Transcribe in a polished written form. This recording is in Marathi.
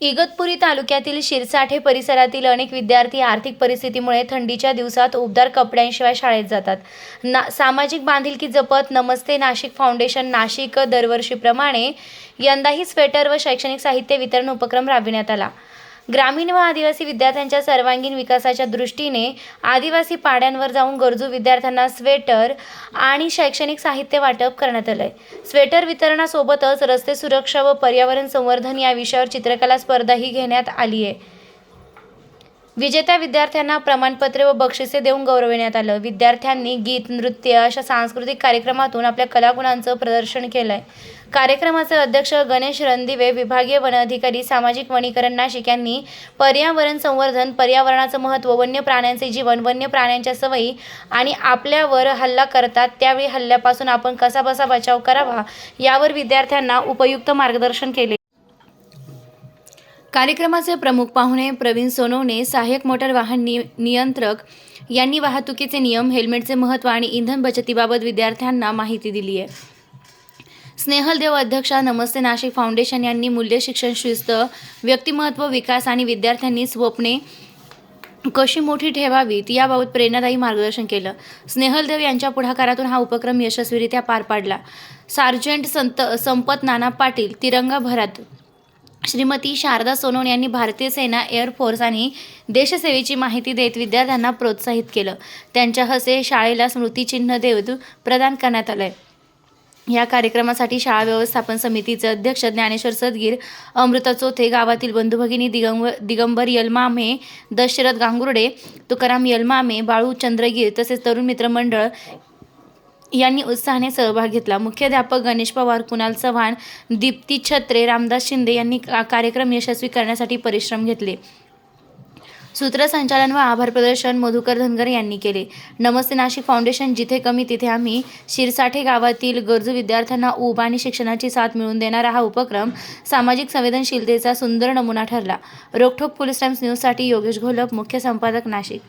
इगतपुरी तालुक्यातील शिरसाठे परिसरातील अनेक विद्यार्थी आर्थिक परिस्थितीमुळे थंडीच्या दिवसात उबदार कपड्यांशिवाय शाळेत जातात. सामाजिक बांधिलकी जपत नमस्ते नाशिक फाउंडेशन नाशिक दरवर्षीप्रमाणे यंदाही स्वेटर व शैक्षणिक साहित्य वितरण उपक्रम राबविण्यात आला. ग्रामीण व आदिवासी विद्यार्थ्यांच्या सर्वांगीण विकासाच्या दृष्टीने आदिवासी पाड्यांवर जाऊन गरजू विद्यार्थ्यांना स्वेटर आणि शैक्षणिक साहित्य वाटप करण्यात आलंय. स्वेटर वितरणासोबतच रस्ते सुरक्षा व पर्यावरण संवर्धन या विषयावर चित्रकला स्पर्धाही घेण्यात आली आहे. विजेत्या विद्यार्थ्यांना प्रमाणपत्रे व बक्षिसे देऊन गौरविण्यात आलं. विद्यार्थ्यांनी गीत, नृत्य अशा सांस्कृतिक कार्यक्रमातून आपल्या कलागुणांचं प्रदर्शन केलंय. कार्यक्रमाचे अध्यक्ष गणेश रणदिवे, विभागीय वन अधिकारी, सामाजिक वनीकरण नाशिक यांनी पर्यावरण संवर्धन, पर्यावरणाचं महत्त्व, वन्य प्राण्यांचे जीवन, वन्य प्राण्यांच्या सवयी आणि आपल्यावर हल्ला करतात त्यावेळी हल्ल्यापासून आपण कसाबसा बचाव करावा यावर विद्यार्थ्यांना उपयुक्त मार्गदर्शन केले. कार्यक्रमाचे प्रमुख पाहुणे प्रवीण सोनवणे, सहाय्यक मोटार वाहन नियंत्रक यांनी वाहतुकीचे नियम, हेल्मेटचे महत्त्व आणि इंधन बचतीबाबत विद्यार्थ्यांना माहिती दिली आहे. स्नेहल देव, अध्यक्षा नमस्ते नाशिक फाउंडेशन यांनी मूल्य, शिक्षण, शिस्त, व्यक्तिमत्व विकास आणि विद्यार्थ्यांनी स्वप्ने कशी मोठी ठेवावीत याबाबत प्रेरणादायी मार्गदर्शन केलं. स्नेहल देव यांच्या पुढाकारातून हा उपक्रम यशस्वीरित्या पार पाडला. सार्जंट संपत नाना पाटील, तिरंगा भरात, श्रीमती शारदा सोनवणे यांनी भारतीय सेना, एअरफोर्स आणि देशसेवेची माहिती देत विद्यार्थ्यांना प्रोत्साहित केलं. त्यांच्या हस्ते शाळेला स्मृतिचिन्ह देऊन प्रदान करण्यात आलंय. या कार्यक्रमासाठी शाळा व्यवस्थापन समितीचे अध्यक्ष ज्ञानेश्वर सदगीर, अमृता चोथे, गावातील बंधू भगिनी दिगंबर यलमामे, दशरथ गांगुर्डे, तुकाराम यलमामे, बाळू चंद्रगीर तसेच तरुण मित्र मंडळ यांनी उत्साहाने सहभाग घेतला. मुख्याध्यापक गणेश पवार, कुणाल चव्हाण, दीप्ती छत्रे, रामदास शिंदे यांनी कार्यक्रम यशस्वी करण्यासाठी परिश्रम घेतले. सूत्रसंचालन व आभार प्रदर्शन मधुकर धनगर यांनी केले. नमस्ते नाशिक फाउंडेशन जिथे कमी तिथे आम्ही शिरसाठे गावातील गरजू विद्यार्थ्यांना ऊब आणि शिक्षणाची साथ मिळवून देणारा हा उपक्रम सामाजिक संवेदनशीलतेचा सुंदर नमुना ठरला. रोखोक पोलीस टाइम्स न्यूजसाठी योगेश घोलप, मुख्य संपादक नाशिक.